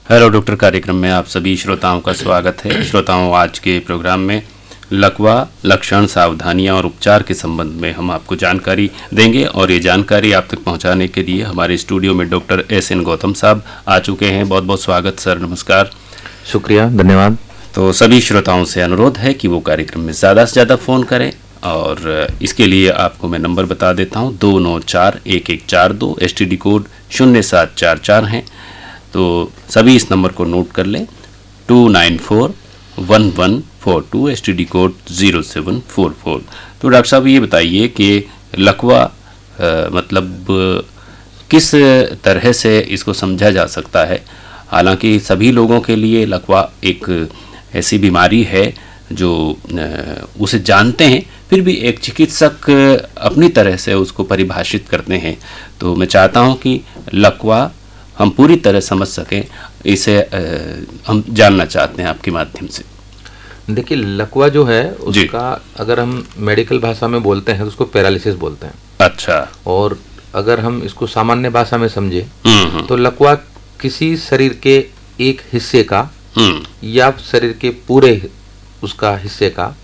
Hello doctor कार्यक्रम में आप सभी श्रोताओं का स्वागत है। श्रोताओं, आज के प्रोग्राम में लकवा, लक्षण, सावधानियां और उपचार के संबंध में हम आपको जानकारी देंगे और ये जानकारी आप तक पहुंचाने के लिए हमारे स्टूडियो में डॉक्टर एस.एन. गौतम साहब आ चुके हैं। बहुत बहुत स्वागत सर, नमस्कार। शुक्रिया, धन्यवाद। तो सभी श्रोताओं से अनुरोध है कि वो कार्यक्रम में ज़्यादा से ज़्यादा फ़ोन करें और इसके लिए आपको मैं नंबर बता देता हूँ, 294-1142, STD कोड 0744 हैं। तो सभी इस नंबर को नोट कर लें, 294-1142, STD कोड 0744। तो डॉक्टर साहब ये बताइए कि लकवा मतलब किस तरह से इसको समझा जा सकता है। हालांकि सभी लोगों के लिए लकवा एक ऐसी बीमारी है जो उसे जानते हैं, फिर भी एक चिकित्सक अपनी तरह से उसको परिभाषित करते हैं। तो मैं चाहता हूं कि लकवा हम पूरी तरह समझ सकें, इसे हम जानना चाहते हैं आपके माध्यम से। देखिए, लकवा जो है उसका अगर हम मेडिकल भाषा में बोलते हैं तो उसको पैरालिसिस बोलते हैं। अच्छा। और अगर हम इसको सामान्य भाषा में समझे तो लकवा किसी शरीर के एक हिस्से का या शरीर के पूरे उसका हिस्से का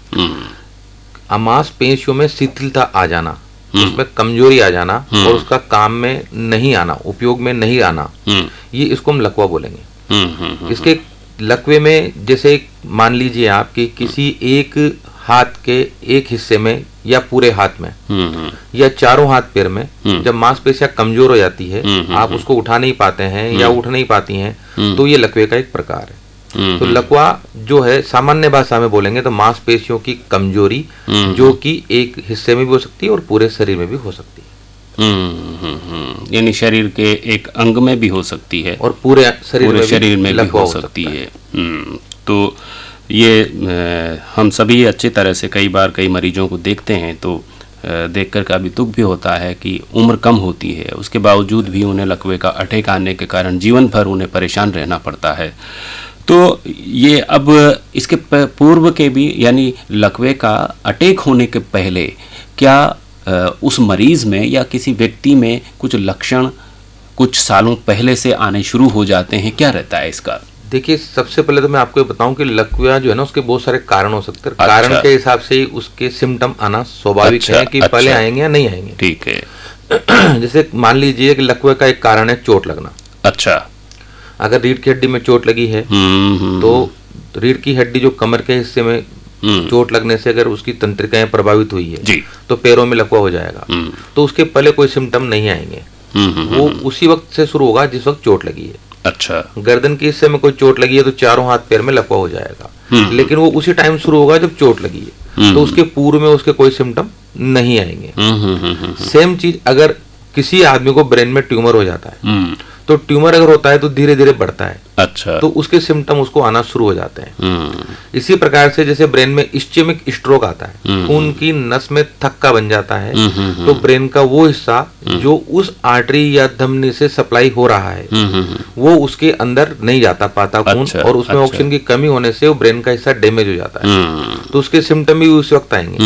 मांसपेशियों में शिथिलता आ जाना, उसमें कमजोरी आ जाना और उसका काम में नहीं आना, उपयोग में नहीं आना, ये इसको हम लकवा बोलेंगे। इसके लकवे में जैसे मान लीजिए आप कि किसी एक हाथ के एक हिस्से में या पूरे हाथ में या चारों हाथ पैर में जब मांसपेशियां कमजोर हो जाती है, आप उसको उठा नहीं पाते हैं या उठ नहीं पाती हैं, तो ये लकवे का एक प्रकार है। तो लकवा जो है सामान्य भाषा में बोलेंगे तो मांसपेशियों की कमजोरी जो कि एक हिस्से में भी हो सकती है और पूरे शरीर में भी हो सकती है। यानी शरीर के एक अंग में भी हो सकती है और पूरे शरीर में भी हो सकती है। तो ये हम सभी अच्छी तरह से कई बार कई मरीजों को देखते हैं तो देखकर काफ़ी दुख भी होता है कि उम्र कम होती है, उसके बावजूद भी उन्हें लकवे का अटैक आने के कारण जीवन भर उन्हें परेशान रहना पड़ता है। तो ये अब इसके पूर्व के भी, यानी लकवे का अटैक होने के पहले क्या उस मरीज में या किसी व्यक्ति में कुछ लक्षण कुछ सालों पहले से आने शुरू हो जाते हैं? क्या रहता है इसका? देखिए, सबसे पहले तो मैं आपको बताऊं कि लकवा जो है ना उसके बहुत सारे कारण हो सकते हैं। कारण के हिसाब से ही उसके सिम्टम आना स्वाभाविक है कि पहले आएंगे या नहीं आएंगे। ठीक है। जैसे मान लीजिए कि लकवे का एक कारण है चोट लगना। अच्छा। अगर रीढ़ की हड्डी में चोट लगी है तो रीढ़ की हड्डी जो कमर के हिस्से में चोट लगने से अगर उसकी तंत्रिकाएं प्रभावित हुई है तो पैरों में लकवा हो जाएगा। तो उसके पहले कोई सिम्टम नहीं आएंगे, वो उसी वक्त से शुरू होगा जिस वक्त चोट लगी है। अच्छा। गर्दन के हिस्से में कोई चोट लगी है तो चारों हाथ पैर में लकवा हो जाएगा, लेकिन वो उसी टाइम शुरू होगा जब चोट लगी है। तो उसके पूर्व में उसके कोई सिम्टम नहीं आएंगे। सेम चीज अगर किसी आदमी को ब्रेन में ट्यूमर हो जाता है तो ट्यूमर अगर होता है तो धीरे धीरे बढ़ता है। अच्छा। तो उसके सिम्टम उसको आना शुरू हो जाते हैं। इसी प्रकार से जैसे ब्रेन में इस्चेमिक स्ट्रोक आता है, खून की नस में थक्का बन जाता है, तो ब्रेन का वो हिस्सा जो उस आर्टरी या धमनी से सप्लाई हो रहा है वो उसके अंदर नहीं जाता पाता खून। अच्छा, और उसमें ऑक्सीजन की कमी होने से वो ब्रेन का हिस्सा डैमेज हो जाता है, तो उसके सिम्टम भी उस वक्त आएंगे।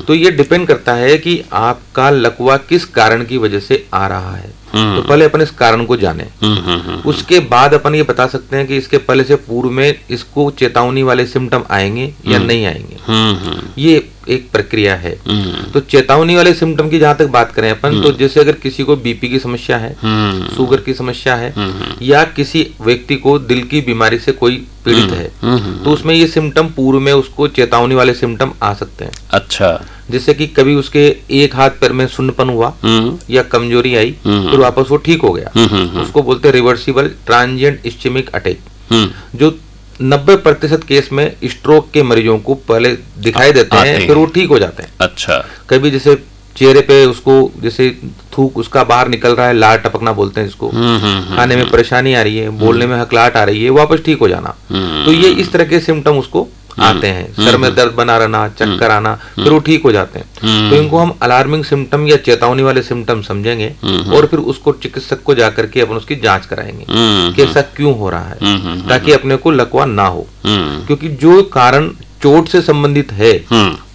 तो ये डिपेंड करता है कि आपका लकवा किस कारण की वजह से आ रहा है। तो पहले अपन इस कारण को जाने, उसके बाद अपन ये बता सकते हैं कि इसके पहले से पूर्व में इसको चेतावनी वाले सिम्टम आएंगे या नहीं आएंगे। ये एक प्रक्रिया है। तो चेतावनी वाले सिम्टम की जहां तक बात करें अपन, तो जैसे अगर किसी को बीपी की समस्या है, शुगर की समस्या है, या किसी व्यक्ति को दिल की बीमारी से कोई पीड़ित है, तो उसमें ये सिम्टम पूर्व में उसको चेतावनी वाले सिम्टम आ सकते हैं। अच्छा। जैसे कि कभी उसके एक हाथ पैर में सुन्नपन हुआ या कमजोरी आई, फिर वापस वो ठीक हो गया, उसको बोलते हैं रिवर्सिबल ट्रांजिएंट इस्चेमिक अटैक, जो 90% केस में स्ट्रोक के मरीजों को पहले दिखाई देते हैं, फिर वो ठीक हो जाते हैं। अच्छा। कभी जैसे चेहरे पे उसको जैसे थूक उसका बाहर निकल रहा है, लार टपकना बोलते हैं इसको, खाने में परेशानी आ रही है, बोलने में हकलाहट आ रही है, वापस ठीक हो जाना। तो ये इस तरह के सिम्टम उसको आते हैं। सर में दर्द बना रहना, चक्कर आना, फिर वो ठीक हो जाते हैं। तो इनको हम अलार्मिंग सिम्टम या चेतावनी वाले सिम्टम समझेंगे और फिर उसको चिकित्सक को जाकर के अपन उसकी जांच कराएंगे कि ऐसा क्यों हो रहा है, ताकि अपने को लकवा ना हो। क्योंकि जो कारण चोट से संबंधित है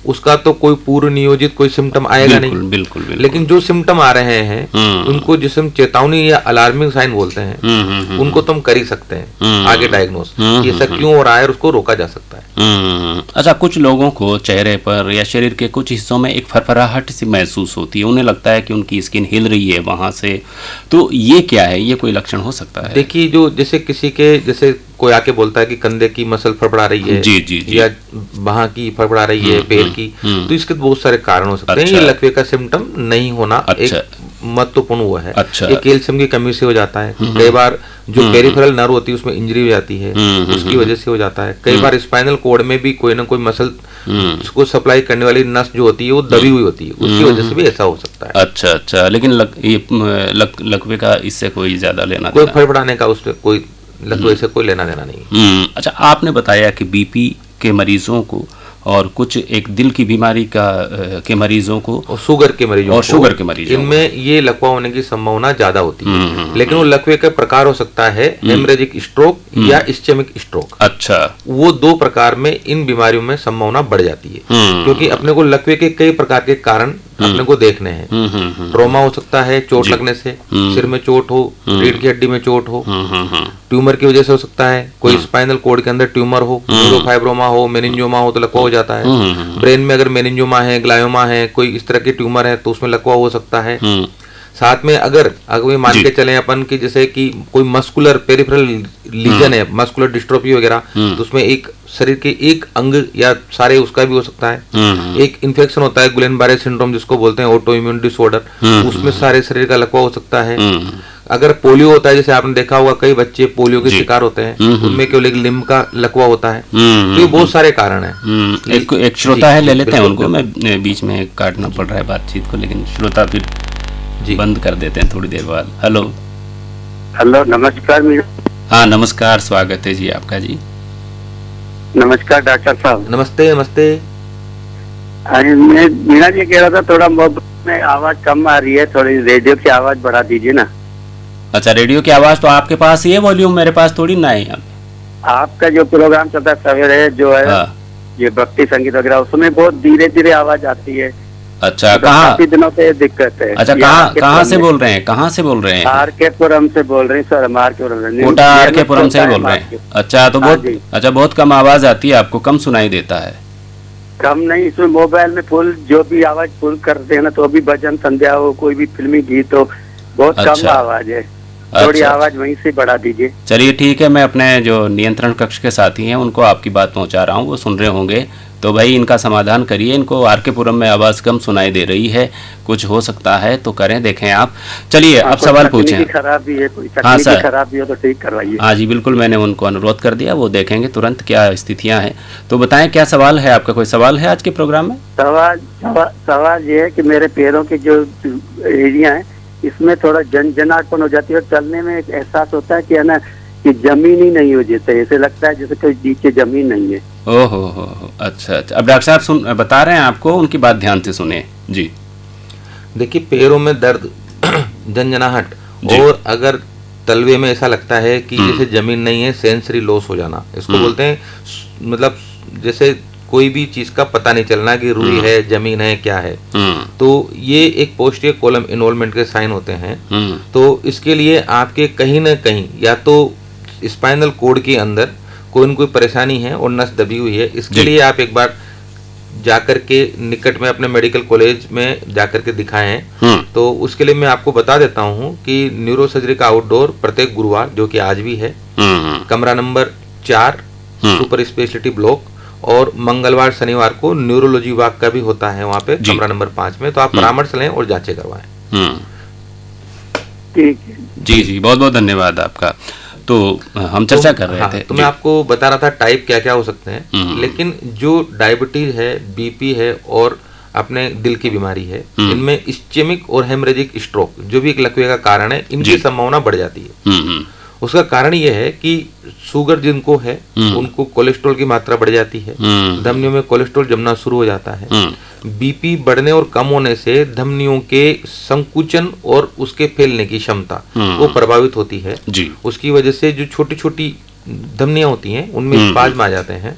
उसका तो कोई पूर्व नियोजित कोई सिम्टम आएगा नहीं। बिल्कुल। लेकिन जो सिम्टम आ रहे हैं उनको जिसे हम चेतावनी या अलार्मिंग साइन बोलते हैं, उनको तो हम कर ही सकते हैं आगे डायग्नोस, कि ऐसा क्यों हो रहा है और उसको रोका जा सकता है। अच्छा, कुछ लोगों को चेहरे पर या शरीर के कुछ हिस्सों में एक फरफराहट सी महसूस होती है, उन्हें लगता है कि उनकी स्किन हिल रही है वहां से, तो ये क्या है, ये कोई लक्षण हो सकता है? देखिए, जो जैसे किसी के जैसे कोई आके बोलता है कि कंधे की मसल फड़फड़ा रही है, जी। या बाਹਾਂ की फड़फड़ा रही है, पैर की, तो इसके बहुत सारे कारण हो सकते हैं। ये लकवे का सिम्टम नहीं होना एक महत्वपूर्ण हुआ है। ये कैल्शियम की कमी से हो जाता है। कई बार जो पेरिफेरल नर्व होती है उसमें इंजरी हो जाती है, उसकी वजह से हो जाता है। कई बार स्पाइनल कॉर्ड में भी कोई ना कोई मसल उसको सप्लाई करने वाली नस जो होती है वो दबी हुई होती है, उसकी वजह से भी ऐसा हो सकता है। अच्छा, लेकिन लकवे का इससे कोई ज्यादा लेना कोई फड़फड़ाने का उससे कोई लकवे से कोई लेना देना नहीं। अच्छा, आपने बताया कि बीपी के मरीजों को और कुछ एक दिल की बीमारी के मरीजों को और शुगर के मरीजों इनमें ये लकवा होने की संभावना ज्यादा होती है। लेकिन वो लकवे का प्रकार हो सकता है हेमरेजिक स्ट्रोक या इस्चेमिक स्ट्रोक। अच्छा, वो 2 प्रकार में इन बीमारियों में संभावना बढ़ जाती है, क्योंकि अपने को लकवे के कई प्रकार के कारण अपने को देखने हैं। ट्रॉमा हो सकता है, चोट लगने से, सिर में चोट हो, रीढ़ की हड्डी में चोट हो, ट्यूमर की वजह से हो सकता है, कोई स्पाइनल कॉर्ड के अंदर ट्यूमर हो, न्यूरोफाइब्रोमा हो, मेनिंजियोमा हो तो लकवा हो जाता है। ब्रेन में अगर मेनिंजियोमा है, ग्लायोमा है, कोई इस तरह के ट्यूमर है तो उसमें लकवा हो सकता है। साथ में अगर मान के चलें अपन की जैसे कि कोई मस्कुलर पेरिफेरल लीजन है, मस्कुलर डिस्ट्रोफी वगैरह, तो उसमें एक शरीर के एक अंग या सारे उसका भी हो सकता है। एक इन्फेक्शन होता है गुलेन-बारे सिंड्रोम जिसको बोलते हैं, ऑटो इम्यून डिसऑर्डर, उसमें सारे शरीर का लकवा हो सकता है। अगर पोलियो होता है, जैसे आपने देखा होगा कई बच्चे पोलियो के शिकार होते हैं, उनमें केवल एक लिम्ब का लकवा होता है। तो ये बहुत सारे कारण हैं। एक श्रोता है, ले लेते हैं उनको, मैं बीच में काटना पड़ रहा है बातचीत को, लेकिन श्रोता फिर बंद कर देते हैं थोड़ी देर बाद। हेलो, नमस्कार। हाँ नमस्कार, स्वागत है जी आपका। जी नमस्कार डॉक्टर साहब। नमस्ते। मैं मीना जी कह रहा था, थोड़ा मोबाइल में आवाज कम आ रही है, थोड़ी रेडियो की आवाज बढ़ा दीजिए ना। अच्छा, रेडियो की आवाज तो आपके पास ही है, वॉल्यूम मेरे पास थोड़ी ना है। आपका जो प्रोग्राम चलता है सवेरे जो है, ये भक्ति संगीत वगैरह, उसमें बहुत धीरे धीरे आवाज आती है। अच्छा, काफी दिनों से दिक्कत है। अच्छा, कहाँ से बोल रहे हैं? कहाँ से बोल रहे हैं? आर-के-पुरम से बोल रहे हैं सर, कोटा आर-के-पुरम से बोल रहे हैं। अच्छा, तो बहुत कम आवाज आती है आपको, कम सुनाई देता है? कम नहीं, इसमें मोबाइल में फुल जो भी आवाज फुल करते हैं ना, तो अभी भजन संध्या हो, कोई भी फिल्मी गीत हो, बहुत कम आवाज है। थोड़ी आवाज वहीं से बढ़ा दीजिए। चलिए ठीक है, मैं अपने जो नियंत्रण कक्ष के साथी हैं उनको आपकी बात पहुंचा रहा हूं, वो सुन रहे होंगे, तो भाई इनका समाधान करिए। इनको आर-के-पुरम में आवाज कम सुनाई दे रही है, कुछ हो सकता है तो करें, देखें आप। चलिए अब सवाल पूछें। खराबी है, कोई हाँ सर, खराबी हो तो ठीक करवाइए। हाँ जी बिल्कुल, मैंने उनको अनुरोध कर दिया, वो देखेंगे तुरंत क्या स्थितियां हैं। तो बताएं क्या सवाल है आपका? कोई सवाल है आज के प्रोग्राम में? सवाल ये है कि मेरे पैरों के जो एरिया है इसमें थोड़ा झंझनाहटपन हो जाती है, और चलने में एक एहसास होता है कि है ना कि जमीन ही नहीं हो जाती है, ऐसे लगता है जैसे कोई नीचे जमीन नहीं है। ओहो, अच्छा। अब डॉक्टर साहब बता रहे हैं आपको, उनकी बात ध्यान से सुने जी। देखिए, पैरों में दर्द, झंझनाहट, और अगर तलवे में ऐसा लगता है कि जैसे जमीन नहीं है, सेंसरी लॉस हो जाना, इसको बोलते हैं। मतलब जैसे कोई भी चीज का पता नहीं चलना कि रुई है, जमीन है, क्या है। तो ये एक पोस्टीरियर कॉलम इन्वॉल्वमेंट के साइन होते हैं। तो इसके लिए आपके कहीं ना कहीं या तो स्पाइनल कॉर्ड के अंदर कोई न कोई परेशानी है और नस दबी हुई है। इसके लिए आप एक बार जाकर के निकट में अपने मेडिकल कॉलेज में जाकर के दिखाएं। तो उसके लिए मैं आपको बता देता हूं कि न्यूरो सर्जरी का आउटडोर प्रत्येक गुरुवार, जो कि आज भी है, कमरा नंबर 4 सुपर स्पेशलिटी ब्लॉक, और मंगलवार शनिवार को न्यूरोलॉजी विभाग का भी होता है वहाँ पे कमरा नंबर 5 में। तो आप परामर्श लें और जांचें करवाएं। ठीक है जी, बहुत बहुत धन्यवाद आपका। तो हम चर्चा कर रहे थे, तो मैं आपको बता रहा था टाइप क्या क्या हो सकते हैं। लेकिन जो डायबिटीज है, बीपी है और अपने दिल की बीमारी है, इनमें इस्चेमिक और हेमरेजिक स्ट्रोक जो भी एक लकवे का कारण है, इनकी संभावना बढ़ जाती है। उसका कारण यह है कि शुगर जिनको है उनको कोलेस्ट्रॉल की मात्रा बढ़ जाती है, धमनियों में कोलेस्ट्रॉल जमना शुरू हो जाता है। बीपी बढ़ने और कम होने से धमनियों के संकुचन और उसके फैलने की क्षमता वो प्रभावित होती है। उसकी वजह से जो छोटी छोटी धमनियां होती हैं उनमें स्पाज्म आ जाते हैं,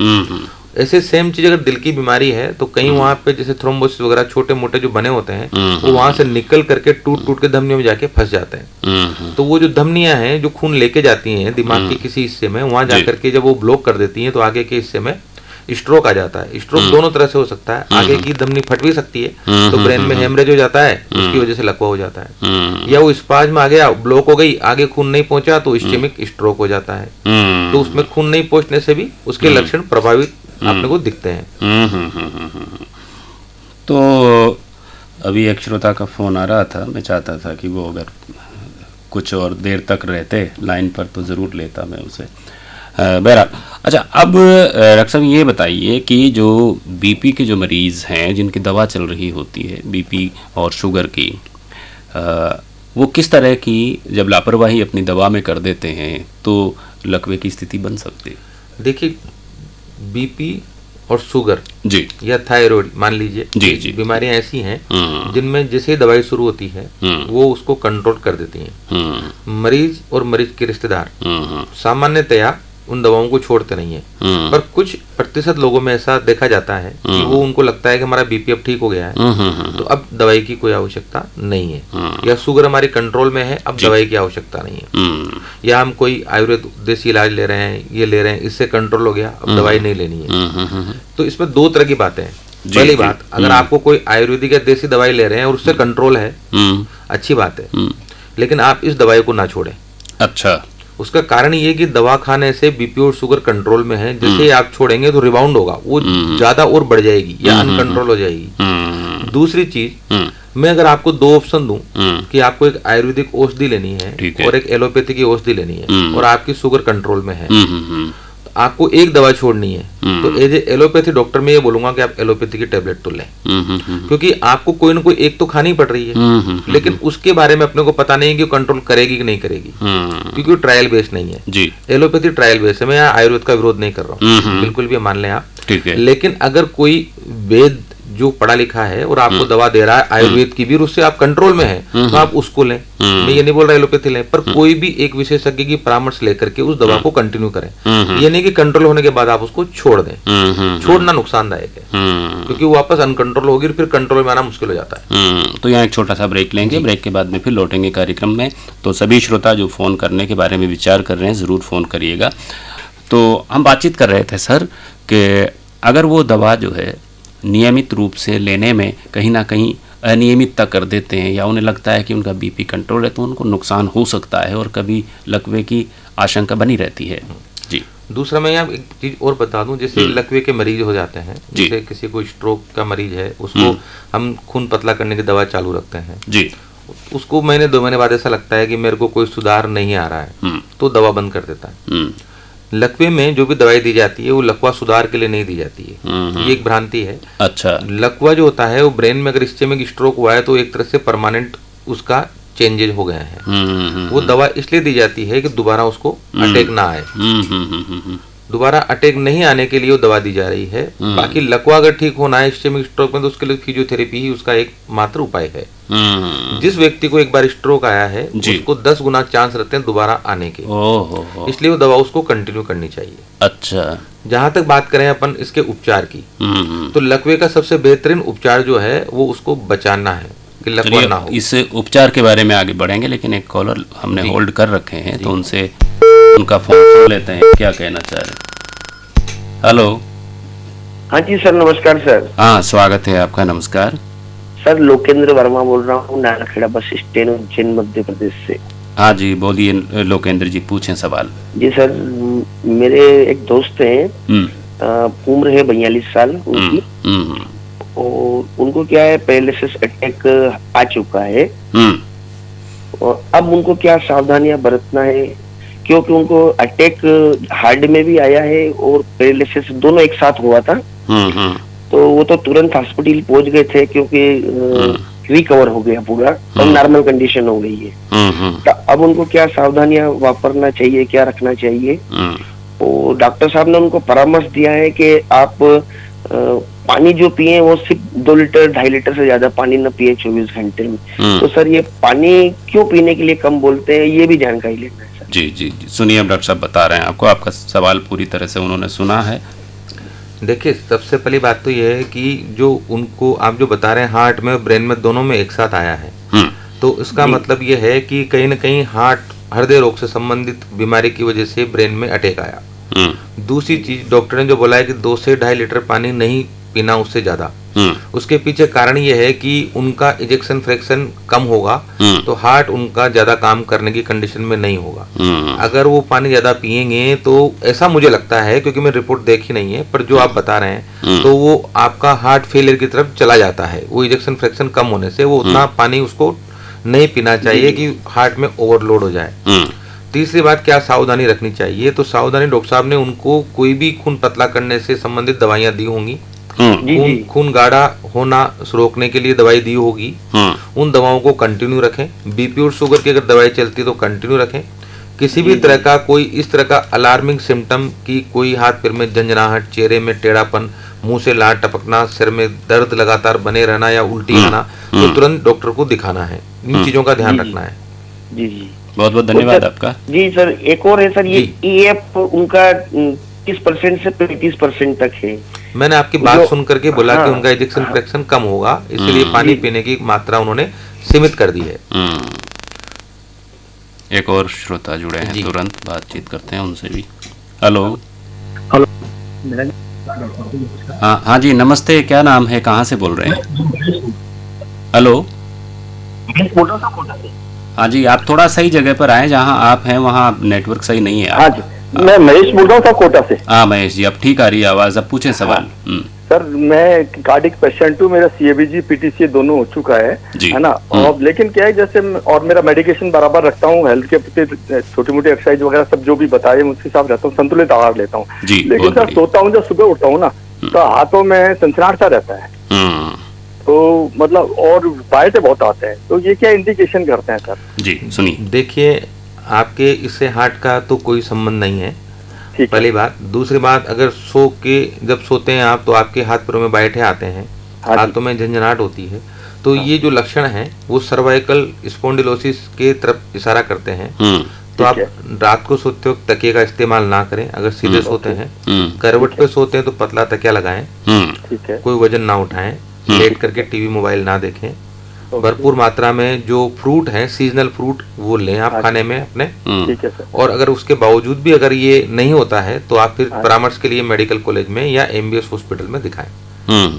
ऐसे सेम चीज अगर दिल की बीमारी है तो कहीं वहां पे जैसे थ्रोम्बोसिस वगैरह छोटे मोटे जो बने होते हैं वो वहां से निकल करके टूट टूट के धमनियों में जाके फंस जाते हैं। तो वो जो धमनियां हैं जो खून लेके जाती हैं दिमाग के किसी हिस्से में, वहां जाकर के जब वो ब्लॉक कर देती हैं तो आगे के हिस्से में स्ट्रोक आ जाता है। स्ट्रोक दोनों तरह से हो सकता है, आगे की धमनी फट भी सकती है तो ब्रेन में हेमरेज हो जाता है, उसकी वजह से लकवा हो जाता है, या वो स्पाज्म आ गया, ब्लॉक हो गई, आगे खून नहीं पहुंचा तो इस्केमिक स्ट्रोक हो जाता है। तो उसमें खून नहीं पहुंचने से भी उसके लक्षण प्रभावित अपने को दिखते हैं। तो अभी एक श्रोता का फोन आ रहा था, मैं चाहता था कि वो अगर कुछ और देर तक रहते लाइन पर तो ज़रूर लेता मैं उसे। बहरहाल, अच्छा अब डॉक्टर साहब ये बताइए कि जो बीपी के जो मरीज़ हैं जिनकी दवा चल रही होती है बीपी और शुगर की, वो किस तरह की जब लापरवाही अपनी दवा में कर देते हैं तो लकवे की स्थिति बन सकती है? देखिए, बीपी और शुगर जी या थायराइड मान लीजिए, जी जी बीमारियां ऐसी हैं जिनमें जैसे ही दवाई शुरू होती है वो उसको कंट्रोल कर देती हैं। मरीज और मरीज के रिश्तेदार सामान्यतया उन दवाओं को छोड़ते नहीं है, पर कुछ प्रतिशत लोगों में ऐसा देखा जाता है कि वो उनको लगता है कि हमारा बीपी अब ठीक हो गया है तो अब दवाई की कोई आवश्यकता नहीं है, या शुगर हमारी कंट्रोल में है अब दवाई की आवश्यकता नहीं है, या हम कोई आयुर्वेद देसी इलाज ले रहे हैं, ये ले रहे हैं, इससे कंट्रोल हो गया अब दवाई नहीं लेनी है। तो इसमें दो तरह की बातें हैं। पहली बात, अगर आपको कोई आयुर्वेदिक या देसी दवाई ले रहे हैं और उससे कंट्रोल है, अच्छी बात है, लेकिन आप इस दवाई को ना छोड़ें। अच्छा, उसका कारण ये कि दवा खाने से बीपी और शुगर कंट्रोल में है, जैसे आप छोड़ेंगे तो रिबाउंड होगा, वो ज्यादा और बढ़ जाएगी या अनकंट्रोल हो जाएगी। दूसरी चीज, मैं अगर आपको दो ऑप्शन दूं कि आपको एक आयुर्वेदिक औषधि लेनी है और एक एलोपैथी की औषधि लेनी है और आपकी शुगर कंट्रोल में है, तो आपको एक दवा छोड़नी है, तो एज ए एलोपैथी डॉक्टर मैं ये बोलूंगा कि आप एलोपैथी की टेबलेट तो लें, क्योंकि आपको कोई ना कोई एक तो खानी पड़ रही है, लेकिन उसके बारे में अपने को पता नहीं कि कंट्रोल करेगी कि नहीं करेगी, क्योंकि ट्रायल बेस्ड नहीं है जी। एलोपैथी ट्रायल बेस्ड है, मैं यहाँ आयुर्वेद का विरोध नहीं कर रहा हूँ, बिल्कुल भी मान लें आप, ठीक है। लेकिन अगर कोई वेद जो पढ़ा लिखा है और आपको दवा दे रहा है आयुर्वेद की भी, और उससे आप कंट्रोल में हैं तो आप उसको लें। मैं ये नहीं बोल रहा एलोपैथी लें, पर कोई भी एक विशेषज्ञ की परामर्श लेकर के उस दवा को कंटिन्यू करें। ये नहीं कि कंट्रोल होने के बाद आप उसको छोड़ दें, छोड़ना नुकसानदायक है, क्योंकि वो वापस अनकंट्रोल होगी और फिर कंट्रोल में आना मुश्किल हो जाता है। तो यहाँ एक छोटा सा ब्रेक लेंगे, ब्रेक के बाद में फिर लौटेंगे कार्यक्रम में। तो सभी श्रोता जो फोन करने के बारे में विचार कर रहे हैं जरूर फोन करिएगा। तो हम बातचीत कर रहे थे सर कि अगर वो दवा जो है नियमित रूप से लेने में कहीं ना कहीं अनियमितता कर देते हैं या उन्हें लगता है कि उनका बीपी कंट्रोल है, तो उनको नुकसान हो सकता है और कभी लकवे की आशंका बनी रहती है जी। दूसरा मैं यहाँ एक चीज और बता दूं, जैसे लकवे के मरीज हो जाते हैं, जैसे किसी को स्ट्रोक का मरीज है, उसको हम खून पतला करने की दवा चालू रखते हैं जी, उसको महीने 2 महीने बाद ऐसा लगता है कि मेरे को कोई सुधार नहीं आ रहा है तो दवा बंद कर देता है। लकवे में जो भी दवाई दी जाती है वो लकवा सुधार के लिए नहीं दी जाती है, ये एक भ्रांति है। अच्छा, लकवा जो होता है वो ब्रेन में अगर इस्केमिक स्ट्रोक हुआ है तो एक तरह से परमानेंट उसका चेंजेज हो गया है। वो दवा इसलिए दी जाती है कि दोबारा उसको अटैक ना आए, दोबारा अटैक नहीं आने के लिए वो दवा दी जा रही है। बाकी लकवा अगर ठीक होना है इस्केमिक स्ट्रोक में तो उसके लिए फिजियोथेरेपी ही उसका एक मात्र उपाय है। जिस व्यक्ति को एक बार स्ट्रोक आया है उसको 10 गुना चांस रहते हैं दोबारा आने के, इसलिए वो दवा उसको कंटिन्यू करनी चाहिए। अच्छा, जहां तक बात करें अपन इसके उपचार की, तो लकवे का सबसे बेहतरीन उपचार जो है वो उसको बचाना है कि लकवा ना हो। इस उपचार के बारे में आगे बढ़ेंगे, लेकिन एक कॉलर हमने होल्ड कर रखे हैं तो उनसे उनका फोन सुन लेते हैं, क्या कहना चाह रहे। हेलो। हाँ जी सर, नमस्कार सर। हाँ, स्वागत है आपका। नमस्कार सर, लोकेंद्र वर्मा बोल रहा हूँ, नाराखेड़ा बस स्टैंड, उज्जैन, मध्य प्रदेश से। हाँ जी, बोलिए लोकेंद्र जी, पूछें सवाल। जी सर, मेरे एक दोस्त हैं, उम्र है 42 साल उनकी, और उनको क्या है पैरालिसिस अटैक आ चुका है, और अब उनको क्या सावधानियां बरतना है, क्योंकि उनको अटैक हार्ट में भी आया है और पैरालिसिस दोनों एक साथ हुआ था। तो वो तो तुरंत हॉस्पिटल पहुंच गए थे क्योंकि रिकवर हो गया पूरा और नॉर्मल कंडीशन हो गई है। तो अब उनको क्या सावधानियां वापरना चाहिए, क्या रखना चाहिए? और डॉक्टर साहब ने उनको परामर्श दिया है कि आप पानी जो पिए वो सिर्फ 2 लीटर 2.5 लीटर से ज्यादा पानी न पिए 24 घंटे में। तो सर ये पानी क्यों पीने के लिए कम बोलते हैं, ये भी जानकारी लेना है सर। जी जी जी, सुनिए, अब डॉक्टर साहब बता रहे हैं आपको, आपका सवाल पूरी तरह से उन्होंने सुना है। देखिए, सबसे पहली बात तो यह है कि जो उनको आप जो बता रहे हैं हार्ट में ब्रेन में दोनों में एक साथ आया है, तो इसका मतलब यह है कि कहीं ना कहीं हार्ट हृदय रोग से संबंधित बीमारी की वजह से ब्रेन में अटैक आया। दूसरी चीज, डॉक्टर ने जो बोला है कि 2 से 2.5 लीटर पानी नहीं पीना उससे ज्यादा, उसके पीछे कारण यह है कि उनका इजेक्शन फ्रैक्शन कम होगा तो हार्ट उनका ज्यादा काम करने की कंडीशन में नहीं होगा। अगर वो पानी ज्यादा पिएंगे तो ऐसा मुझे लगता है, क्योंकि मैं रिपोर्ट देखी नहीं है, पर जो आप बता रहे हैं तो वो आपका हार्ट फेलियर की तरफ चला जाता है। वो इजेक्शन फ्रैक्शन कम होने से वो उतना पानी उसको नहीं पीना चाहिए कि हार्ट में ओवरलोड हो जाए। तीसरी बात, क्या सावधानी रखनी चाहिए, तो सावधानी डॉक्टर साहब ने उनको कोई भी खून पतला करने से संबंधित दवाइयां दी होंगी, खून गाढ़ा होना रोकने के लिए दवाई दी होगी, उन दवाओं को कंटिन्यू रखें। बीपी और शुगर की अगर दवाई चलती है तो कंटिन्यू रखें। किसी भी तरह का कोई इस तरह का अलार्मिंग सिम्टम की कोई हाथ पैर में झंझनाहट, चेहरे में टेढ़ापन, मुंह से लार टपकना, सिर में दर्द लगातार बने रहना या उल्टी आना, तो तुरंत डॉक्टर को दिखाना है। इन चीजों का ध्यान रखना है। जी बहुत बहुत धन्यवाद आपका। जी सर, एक और है सर, ये EF उनका 30% से 35% तक है। मैंने आपकी बात सुन करके बोला कि उनका इजेक्शन फ्रैक्शन कम होगा, इसलिए पानी पीने की मात्रा उन्होंने सीमित कर दी है। एक और श्रोता जुड़े हैं, तुरंत बातचीत करते हैं उनसे भी। हेलो। हाँ जी, नमस्ते, क्या नाम है, कहाँ से बोल रहे हैं? हेलो। हाँ जी, आप थोड़ा सही जगह पर आए, जहाँ आप हैं वहाँ नेटवर्क सही नहीं है। हाँ जी, मैं महेश बोल रहा हूँ कोटा से। हाँ महेश जी, अब ठीक आ रही है आवाज, अब पूछें सवाल। सर, मैं कार्डिक पेशेंट हूँ, मेरा CABG PTCA दोनों हो चुका है ना। और लेकिन क्या है, जैसे और मेरा मेडिकेशन बराबर रखता हूँ, हेल्थ के प्रति छोटी मोटी एक्सरसाइज वगैरह सब जो भी बताए उसके हिसाब रहता हूँ, संतुलित आहार लेता हूँ। लेकिन सर सोता हूँ, जब सुबह उठता हूँ ना तो हाथों में सनसनाहट सा रहता है, तो मतलब और बाइट बहुत आते हैं, तो ये क्या इंडिकेशन करते हैं सर? जी सुनिए। देखिए, आपके इससे हार्ट का तो कोई संबंध नहीं है, पहली बात। दूसरी बात, अगर जब सोते हैं आप तो आपके हाथ पैरों में बाइटें आते हैं, हाथों में झंझनाहट होती है, तो ये जो लक्षण है वो सर्वाइकल स्पॉन्डिलोसिस के तरफ इशारा करते हैं। तो आप रात को सोते वक्त तकिए का इस्तेमाल ना करें। अगर सीधे सोते हैं, करवट पे सोते हैं तो पतला तकिया लगाएं, कोई वजन ना उठाएं, लेट करके टीवी मोबाइल ना देखें, भरपूर मात्रा में जो फ्रूट है, सीजनल फ्रूट, वो लें आप खाने में अपने। ठीक है सर। और अगर उसके बावजूद भी अगर ये नहीं होता है तो आप फिर परामर्श के लिए मेडिकल कॉलेज में या MBS हॉस्पिटल में दिखाएं।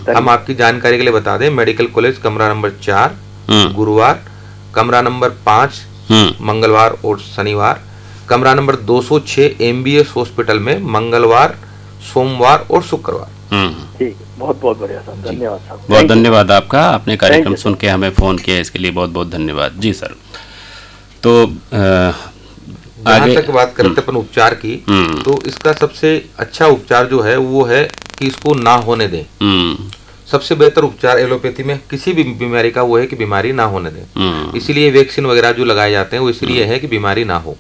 हम आपकी जानकारी के लिए बता दें, मेडिकल कॉलेज कमरा नंबर 4 गुरुवार, कमरा नंबर 5 मंगलवार और शनिवार, कमरा नंबर 206 MBS हॉस्पिटल में मंगलवार, सोमवार और शुक्रवार। ठीक, बहुत बहुत बढ़िया सर, धन्यवाद सर। बहुत धन्यवाद आपका, आपने कार्यक्रम सुन के हमें फोन किया, इसके लिए बहुत बहुत धन्यवाद। जी सर, तो आगे तक बात करते अपन उपचार की, तो इसका सबसे अच्छा उपचार जो है वो है कि इसको ना होने दें। सबसे बेहतर उपचार एलोपैथी में किसी भी बीमारी का वो है कि बीमारी ना होने दें। इसीलिए वैक्सीन वगैरह जो लगाए जाते हैं वो इसलिए है कि बीमारी ना हो।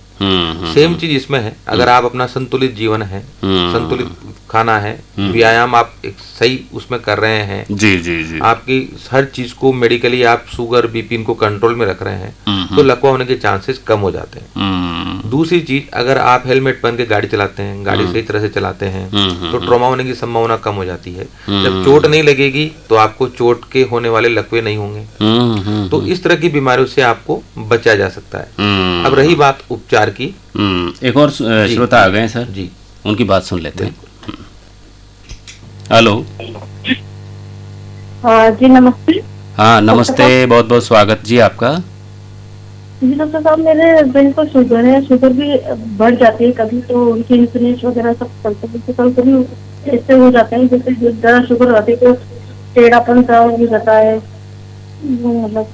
सेम चीज इसमें है, अगर आप अपना संतुलित जीवन है, संतुलित खाना है, व्यायाम आप एक सही उसमें कर रहे हैं, जी जी जी, आपकी हर चीज को मेडिकली आप शुगर बीपी इनको कंट्रोल में रख रहे हैं, तो लकवा होने के चांसेस कम हो जाते हैं। दूसरी चीज, अगर आप हेलमेट पहन के गाड़ी चलाते हैं, गाड़ी सही तरह से चलाते हैं, तो ट्रॉमा होने की संभावना कम हो जाती है। जब चोट नहीं लगेगी तो आपको चोट के होने वाले लकवे नहीं होंगे। तो इस तरह की बीमारियों से आपको बचा जा सकता है। अब रही बात उपचार की, एक और श्रोता आ गए सर जी, उनकी बात सुन लेते हैं। हेलो। जी नमस्ते। हाँ नमस्ते, बहुत बहुत स्वागत जी आपका। जी डॉक्टर साहब, मेरे हस्बैंड को शुगर है, शुगर भी बढ़ जाती है कभी, तो उनकी इंसुलिन वगैरह सब चलते हैं, कभी कभी ऐसे हो जाते हैं जैसे ज्यादा शुगर आती है तो टेढ़ापन सा हो जाता है, मतलब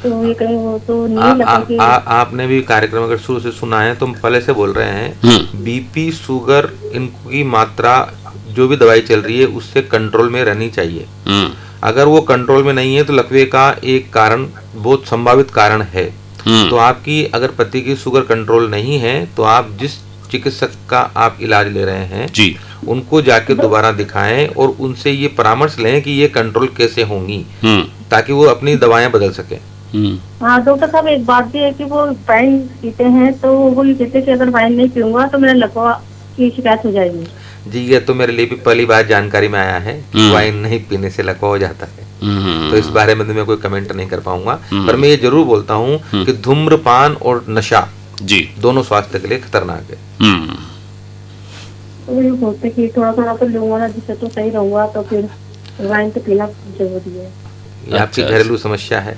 तो ये कहीं वो तो नहीं लगा कि आपने भी कार्यक्रम अगर शुरू से सुना है तो हम पहले से बोल रहे हैं, बीपी शुगर इनकी मात्रा जो भी दवाई चल रही है उससे कंट्रोल में रहनी चाहिए। अगर वो कंट्रोल में नहीं है तो लकवे का एक कारण, बहुत संभावित कारण है। तो आपकी अगर पति की शुगर कंट्रोल नहीं है तो आप जिस चिकित्सक का आप इलाज ले रहे हैं जी, उनको जाके दोबारा दिखाएं और उनसे ये परामर्श लें कि ये कंट्रोल कैसे होंगी, ताकि वो अपनी दवाएं बदल सके। हाँ डॉक्टर साहब, एक बात भी है कि वो वाइन पीते हैं, तो वो ये कहते हैं कि अगर वाइन नहीं पीऊंगा तो मेरा लकवा की शिकायत हो जाएगी। जी, ये तो मेरे लिए भी पहली बार जानकारी में आया है कि वाइन नहीं पीने से लकवा हो जाता है। तो इस बारे में तो मैं कोई कमेंट नहीं कर पाऊंगा, पर मैं ये जरूर बोलता हूँ कि धूम्रपान और नशा जी दोनों स्वास्थ्य के लिए खतरनाक है। तो ये बोलते कि थोड़ा थोड़ा तो लूंगा ना, जिससे तो सही रहूंगा, तो फिर वाइन तो पीना जरूरी है। ये आपकी घरेलू समस्या है।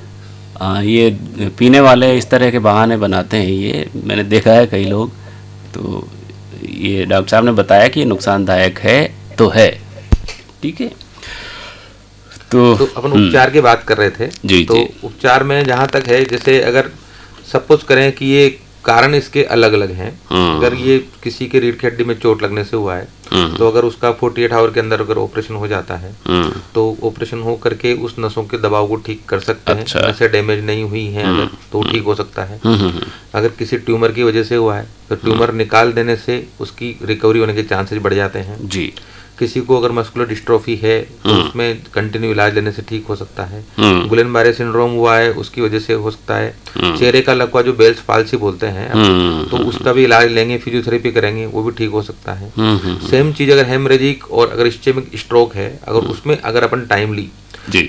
ये पीने वाले इस तरह के बहाने बनाते हैं, ये मैंने देखा है कई लोग। तो ये डॉक्टर साहब ने बताया कि ये नुकसानदायक है तो है, ठीक है। तो अपन उपचार की बात कर रहे थे। जी, तो जी। उपचार में जहाँ तक है, जैसे अगर सपोज करें कि ये कारण इसके अलग अलग हैं। अगर ये किसी के रीढ़ की हड्डी में चोट लगने से हुआ है, तो अगर उसका 48 आवर के अंदर अगर ऑपरेशन हो जाता है, तो ऑपरेशन हो करके उस नसों के दबाव को ठीक कर सकते हैं। अच्छा। नसें डैमेज नहीं हुई हैं अगर, तो ठीक हो सकता है। अगर किसी ट्यूमर की वजह से हुआ है, तो ट्यूमर निकाल देने से उसकी रिकवरी होने के चांसेस बढ़ जाते हैं। जी। किसी को अगर मस्कुलर डिस्ट्रोफी है, तो उसमें कंटिन्यू इलाज लेने से ठीक हो सकता है। गुलेन-बारे सिंड्रोम हुआ है, उसकी वजह से हो सकता है। चेहरे का लकवा जो बेल्स पाल्सी बोलते हैं, तो उसका भी इलाज लेंगे, फिजियोथेरेपी करेंगे, वो भी ठीक हो सकता है। सेम चीज अगर हेमरेजिक और अगर इस्चेमिक स्ट्रोक है, अगर उसमें अगर अपन टाइमली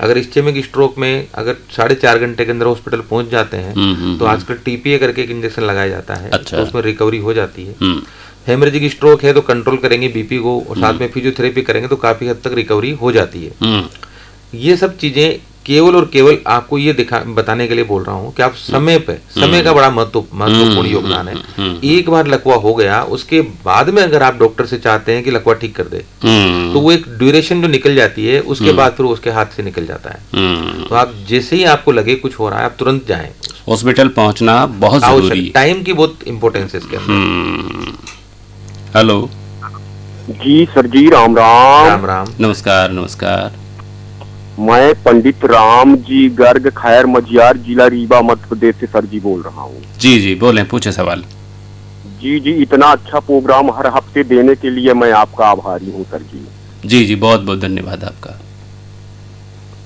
अगर इस्चेमिक स्ट्रोक में अगर 4.5 घंटे के अंदर हॉस्पिटल पहुंच जाते हैं, तो आजकल TPA करके एक इंजेक्शन लगाया जाता है। अच्छा। तो उसमें रिकवरी हो जाती है। हेमरेजिक स्ट्रोक है तो कंट्रोल करेंगे बीपी को, और साथ में फिजियोथेरेपी करेंगे तो काफी हद तक रिकवरी हो जाती है। ये सब चीजें केवल और केवल आपको ये बताने के लिए बोल रहा हूँ कि आप समय का बड़ा महत्वपूर्ण योगदान है। एक बार लकवा हो गया, उसके बाद में अगर आप डॉक्टर से चाहते हैं कि लकवा ठीक कर दे, तो वो एक ड्यूरेशन जो निकल जाती है, उसके बाद फिर उसके हाथ से निकल जाता है। तो आप जैसे ही आपको लगे कुछ हो रहा है, आप तुरंत जाएं, हॉस्पिटल पहुंचना बहुत जरूरी है। टाइम की बहुत इंपॉर्टेंस है इसके अंदर। हेलो जी सर जी, राम राम। राम राम। नमस्कार नमस्कार। मैं पंडित राम जी गर्ग खैर मजियार, जिला रीवा, मध्य प्रदेश से सर जी बोल रहा हूँ। जी जी, बोलें, पूछे सवाल। जी जी, इतना अच्छा प्रोग्राम हर हफ्ते देने के लिए मैं आपका आभारी हूँ सर जी। जी जी, बहुत बहुत धन्यवाद आपका।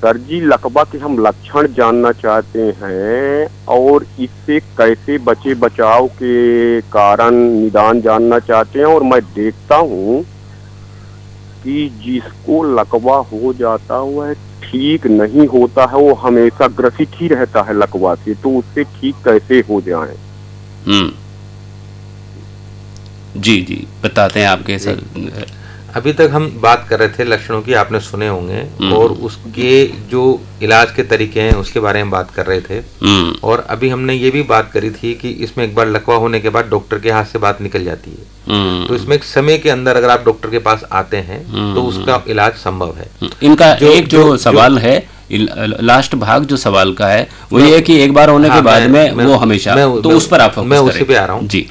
सर जी, लकवा के हम लक्षण जानना चाहते हैं और इससे कैसे बचे, बचाव के कारण निदान जानना चाहते हैं। और मैं देखता हूँ कि जिसको लकवा हो जाता हुआ ठीक नहीं होता है, वो हमेशा ग्रसित ही रहता है लकवा से, तो उससे ठीक कैसे हो जाए? जी जी, बताते हैं आपके सर। अभी तक हम बात कर रहे थे लक्षणों की, आपने सुने होंगे, और उसके जो इलाज के तरीके हैं उसके बारे में बात कर रहे थे। और अभी हमने ये भी बात करी थी कि इसमें एक बार लकवा होने के बाद डॉक्टर के हाथ से बात निकल जाती है। तो इसमें एक समय के अंदर अगर आप डॉक्टर के पास आते हैं, तो उसका इलाज संभव है। इनका जो सवाल है, लास्ट भाग जो सवाल का है, वो ये है कि एक बार होने के बाद में वो हमेशा, तो उस पर आप मैं उसी पे आ रहा हूँ जी।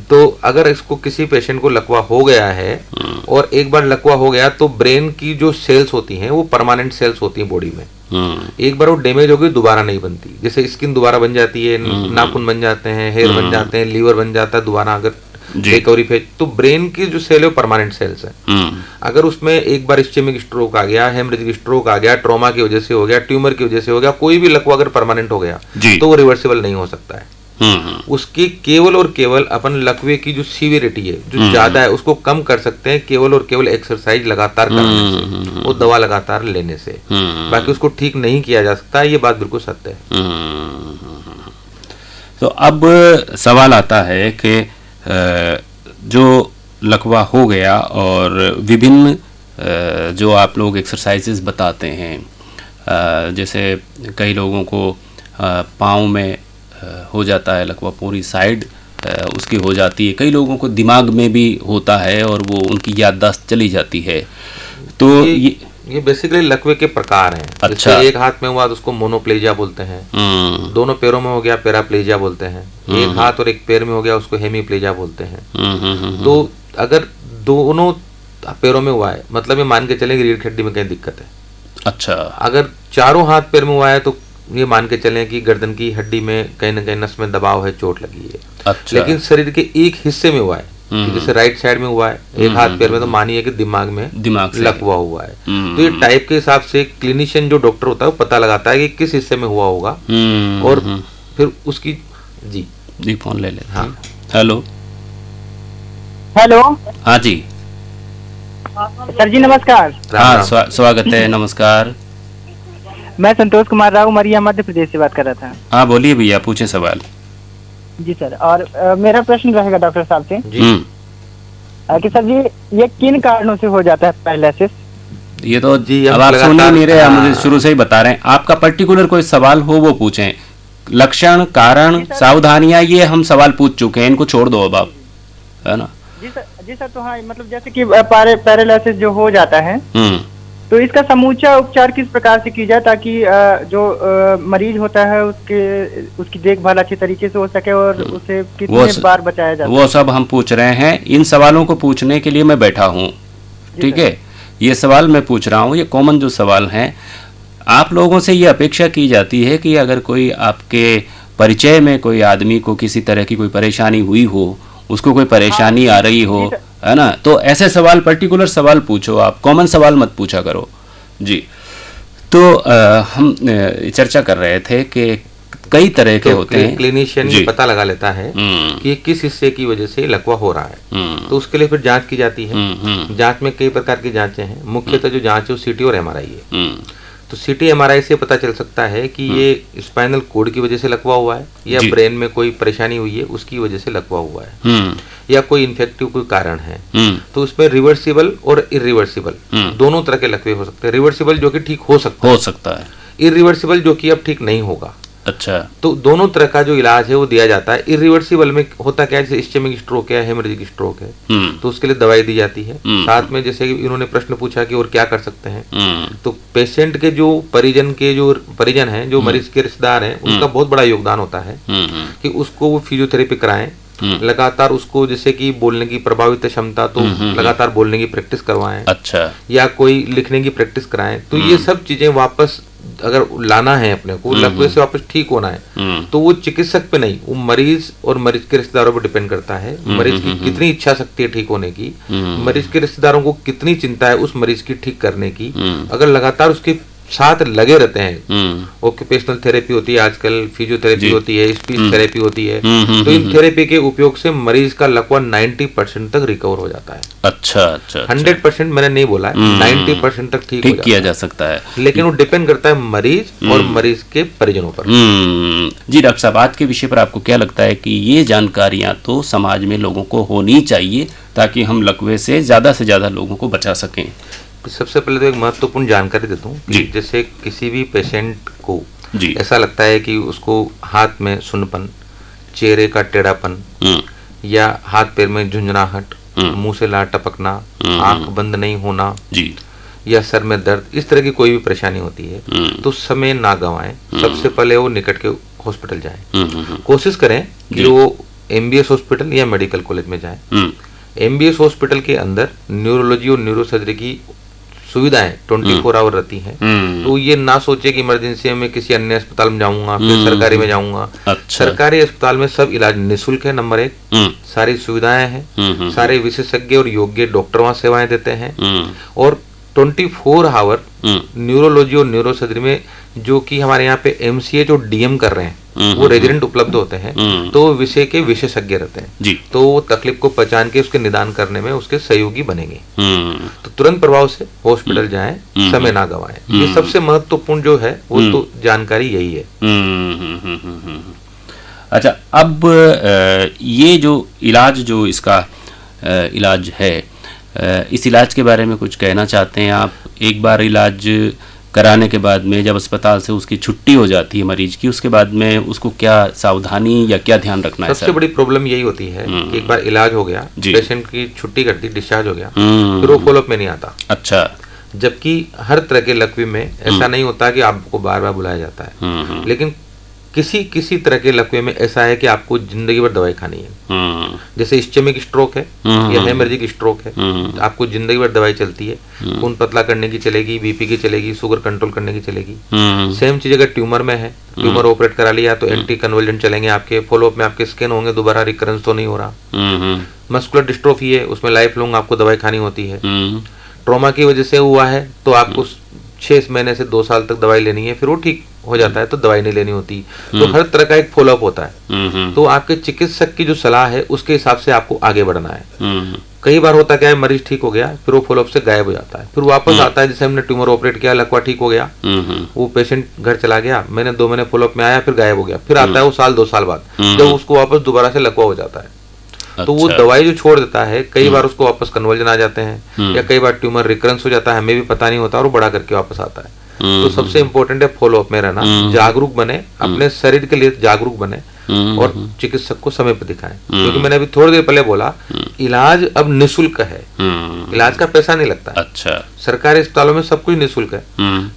तो अगर इसको किसी पेशेंट को लकवा हो गया है, और एक बार लकवा हो गया, तो ब्रेन की जो सेल्स होती हैं वो परमानेंट सेल्स होती हैं बॉडी में। एक बार वो डैमेज हो गई, दोबारा नहीं बनती। जैसे स्किन दोबारा बन जाती है, नाखून बन जाते हैं, हेयर बन जाते हैं, लीवर बन जाता है दोबारा अगर रिकवरी फेज। तो ब्रेन की जो सेल है वो परमानेंट सेल्स है। अगर उसमें एक बार इस्चेमिक स्ट्रोक आ गया, हेमरेजिक स्ट्रोक आ गया, ट्रॉमा की वजह से हो गया, ट्यूमर की वजह से हो गया, कोई भी लकवा अगर परमानेंट हो गया, तो वो रिवर्सिबल नहीं हो सकता है। उसकी केवल और केवल अपन लकवे की जो सीवियरिटी है, जो ज्यादा है, उसको कम कर सकते हैं केवल और केवल एक्सरसाइज लगातार करने से, वो दवा लगातार लेने से। बाकी उसको ठीक नहीं किया जा सकता, ये बात बिल्कुल सत्य है। तो अब सवाल आता है कि जो लकवा हो गया और विभिन्न जो आप लोग एक्सरसाइजेस बताते हैं, जैसे कई लोगों को पाँव में हो जाता है लकवा, पूरी साइड उसकी हो जाती है, कई लोगों को दिमाग में भी होता है और वो उनकी याददाश्त चली जाती है। तो ये बेसिकली लकवे के प्रकार हैं। अच्छा। एक हाथ में हुआ तो उसको मोनोप्लेजिया बोलते हैं, दोनों पैरों में हो गया पैराप्लेजिया बोलते हैं, एक हाथ और एक पैर में हो गया उसको हेमीप्लेजिया बोलते हैं। तो अगर दोनों पैरों में हुआ है, मतलब ये मान के चलें कि रीढ़ की हड्डी में कहीं दिक्कत है। अच्छा। अगर चारों हाथ पैर में हुआ है, तो ये मान के चलें कि गर्दन की हड्डी में कहीं ना कहीं नस में दबाव है, चोट लगी है। अच्छा। लेकिन शरीर के एक हिस्से में हुआ है, जैसे राइट साइड में हुआ है, एक हाथ पैर में, तो मानिए कि दिमाग में लकवा हुआ है। तो ये टाइप के हिसाब से क्लिनिशियन जो डॉक्टर होता है वो पता लगाता है कि किस हिस्से में हुआ होगा, और फिर उसकी जी फोन ले लेते हैं। हाँ। हेलो। हेलो। हाँ जी। सर जी नमस्कार। हाँ, स्वागत है, नमस्कार। मैं संतोष कुमार राव उमरिया मध्य प्रदेश से बात कर रहा था। हाँ बोलिए भैया, पूछे सवाल। जी सर, और मेरा प्रश्न रहेगा डॉक्टर साहब से कि सर जी ये किन कारणों से हो जाता है पैरालिसिस? ये तो जी अब आप सुन ही नहीं रहे, आप मुझे शुरू से ही बता रहे हैं। आपका पर्टिकुलर कोई सवाल हो वो पूछें। लक्षण, कारण, सावधानियां, ये हम सवाल पूछ चुके हैं, इनको छोड़ दो अब आप, है ना? जी सर, तो हाँ मतलब जैसे कि पैरालिसिस जो हो जाता है तो इसका समूचा उपचार किस प्रकार से की जाए ताकि जो मरीज होता है उसकी देखभाल अच्छी तरीके से हो सके और उसे कितने बार बचाया जाए? वो सब हम पूछ रहे हैं। इन सवालों को पूछने के लिए मैं बैठा हूँ, ठीक है? ये सवाल मैं पूछ रहा हूँ, ये कॉमन जो सवाल हैं। आप लोगों से ये अपेक्षा की जाती है कि अगर कोई आपके परिचय में कोई आदमी को किसी तरह की कोई परेशानी हुई हो, उसको कोई परेशानी आ रही हो, है ना, तो ऐसे सवाल, पर्टिकुलर सवाल पूछो, आप कॉमन सवाल मत पूछा करो जी। तो हम चर्चा कर रहे थे कि कई तरह के होते हैं। क्लिनिशियन पता लगा लेता है कि किस हिस्से की वजह से लकवा हो रहा है, तो उसके लिए फिर जांच की जाती है। जांच में कई प्रकार की जांचें हैं। मुख्यतः जो जांच है वो सीटी और एमआरआई है। तो सीटी एमआरआई से पता चल सकता है कि ये स्पाइनल कोड की वजह से लकवा हुआ है या ब्रेन में कोई परेशानी हुई है उसकी वजह से लकवा हुआ है, या कोई इन्फेक्टिव कोई कारण है। तो उसमें रिवर्सिबल और इरिवर्सिबल दोनों तरह के लकवे हो सकते हैं। रिवर्सिबल जो कि ठीक हो सकता है, इरिवर्सिबल जो कि अब ठीक नहीं होगा। अच्छा, तो दोनों तरह का जो इलाज है वो दिया जाता है। इरिवर्सिबल में होता क्या है, जैसे इस्चेमिक स्ट्रोक है, हेमरेजिक स्ट्रोक है, तो उसके लिए दवाई दी जाती है। साथ में जैसे इन्होंने प्रश्न पूछा कि और क्या कर सकते हैं, तो पेशेंट के जो परिजन हैं, जो मरीज के रिश्तेदार हैं, उनका बहुत बड़ा योगदान होता है कि उसको वो फिजियोथेरेपी कराएं, लगातार उसको जैसे कि बोलने की प्रभावित क्षमता, तो लगातार बोलने की प्रैक्टिस करवाएं। अच्छा, या कोई लिखने की प्रैक्टिस कराएं। तो ये सब चीजें वापस अगर लाना है अपने को, लकवे से वापस ठीक होना है, तो वो चिकित्सक पे नहीं, वो मरीज और मरीज के रिश्तेदारों पर डिपेंड करता है। मरीज की कितनी इच्छा शक्ति है ठीक होने की, मरीज के रिश्तेदारों को कितनी चिंता है उस मरीज की ठीक करने की। अगर लगातार उसके साथ लगे रहते हैं, ऑक्यूपेशनल थेरेपी होती है आजकल, फिजियोथेरेपी होती है, स्पीच थेरेपी होती है, तो इन थेरेपी के उपयोग से मरीज का लकवा 90% तक रिकवर हो जाता है। अच्छा, 100% मैंने नहीं बोला है, 90% तक ठीक किया जा सकता है, लेकिन वो डिपेंड करता है मरीज और मरीज के परिजनों पर। जी डॉक्टर साहब, आज के विषय पर आपको क्या लगता है कि ये जानकारियां तो समाज में लोगों को होनी चाहिए ताकि हम लकवे से ज्यादा लोगों को बचा सकें? सबसे पहले तो एक महत्वपूर्ण जानकारी देता हूँ कि जैसे किसी भी पेशेंट को ऐसा लगता है कि उसको हाथ में सुन्नपन, चेहरे का टेढ़ापन, या हाथ पैर में झुंझुनाहट, मुंह से लार टपकना, आंख बंद नहीं होना, या सर में दर्द, इस तरह की कोई भी परेशानी होती है, तो समय ना गंवाएं। सबसे पहले वो निकट के हॉस्पिटल जाएं। कोशिश करें कि वो एमबीएस हॉस्पिटल या मेडिकल कॉलेज में जाएं। एमबीएस हॉस्पिटल के अंदर न्यूरोलॉजी और न्यूरोसर्जरी की सुविधाएं 24 आवर रहती हैं। तो ये ना सोचे कि इमरजेंसी में किसी अन्य अस्पताल में जाऊंगा, फिर सरकारी में जाऊंगा। अच्छा। सरकारी अस्पताल में सब इलाज निःशुल्क है, नंबर 1, सारी सुविधाएं हैं, सारे विशेषज्ञ और योग्य डॉक्टर वहां सेवाएं देते हैं, और 24 आवर न्यूरोलॉजी और न्यूरोसर्जरी में जो कि हमारे यहाँ पे एमसीएच और डीएम कर रहे हैं वो रेजिडेंट उपलब्ध होते हैं, तो विषय के विशेषज्ञ रहते हैं जी। तो वो तकलीफ को पहचान के उसके निदान करने में उसके सहयोगी बनेंगे। तो तुरंत प्रभाव से हॉस्पिटल जाएं, समय ना गवाएं। ये सबसे महत्वपूर्ण जो है वो तो जानकारी यही है। अच्छा, अब ये जो इलाज जो इसका इलाज है, इस इलाज के बारे में कुछ कहना चाहते हैं आप? एक बार इलाज कराने के बाद में जब अस्पताल से उसकी छुट्टी हो जाती है मरीज की, उसके बाद में उसको क्या सावधानी या क्या ध्यान रखना है? सबसे बड़ी प्रॉब्लम यही होती है कि एक बार इलाज हो गया, पेशेंट की छुट्टी कर दी, डिस्चार्ज हो गया, फिर वो फॉलोअप में नहीं आता। अच्छा, जबकि हर तरह के लकवे में ऐसा नहीं होता कि आपको बार बार बुलाया जाता है, लेकिन किसी तरह के लकवे में ऐसा है कि आपको जिंदगी भर दवाई खानी है। जैसे इस्चेमिक स्ट्रोक है या हेमरेजिक स्ट्रोक है, आपको जिंदगी भर दवाई चलती है, खून पतला करने की चलेगी, बीपी की चलेगी, शुगर कंट्रोल करने की चलेगी। सेम चीज अगर ट्यूमर में है, ट्यूमर ऑपरेट करा लिया तो एंटी कन्वर्जेंट चलेंगे आपके, फॉलोअप में आपके स्कैन होंगे, दोबारा रिकरेंस तो नहीं हो रहा। मस्कुलर डिस्ट्रोफी है, उसमें लाइफ लॉन्ग आपको दवाई खानी होती है। ट्रॉमा की वजह से हुआ है तो आपको 6 महीने से 2 साल तक दवाई लेनी है, फिर वो ठीक हो जाता है तो दवाई नहीं लेनी होती। तो हर तरह का एक फॉलोअप होता है। तो आपके चिकित्सक की जो सलाह है उसके हिसाब से आपको आगे बढ़ना है। कई बार होता क्या है, मरीज ठीक हो गया, फिर वो फॉलोअप से गायब हो जाता है, फिर वापस आता है। जैसे हमने ट्यूमर ऑपरेट किया, लकवा ठीक हो गया, वो पेशेंट घर चला गया, मैंने 2 महीने फॉलोअप में आया, फिर गायब हो गया, फिर आता है वो 1-2 साल बाद, जब उसको वापस दोबारा से लकवा हो जाता है। तो वो दवाई जो छोड़ देता है, कई बार उसको वापस कन्वर्जन आ जाते हैं, या कई बार ट्यूमर रिकरेंस हो जाता है, हमें भी पता नहीं होता और वो बड़ा करके वापस आता है। तो सबसे इम्पोर्टेंट है फॉलोअप में रहना, जागरूक बने, अपने शरीर के लिए जागरूक बने और चिकित्सक को समय पर दिखाएं। क्योंकि मैंने अभी थोड़ी देर पहले बोला, इलाज अब निःशुल्क है, इलाज का पैसा नहीं लगता है। अच्छा, सरकारी अस्पतालों में सब कुछ निःशुल्क है।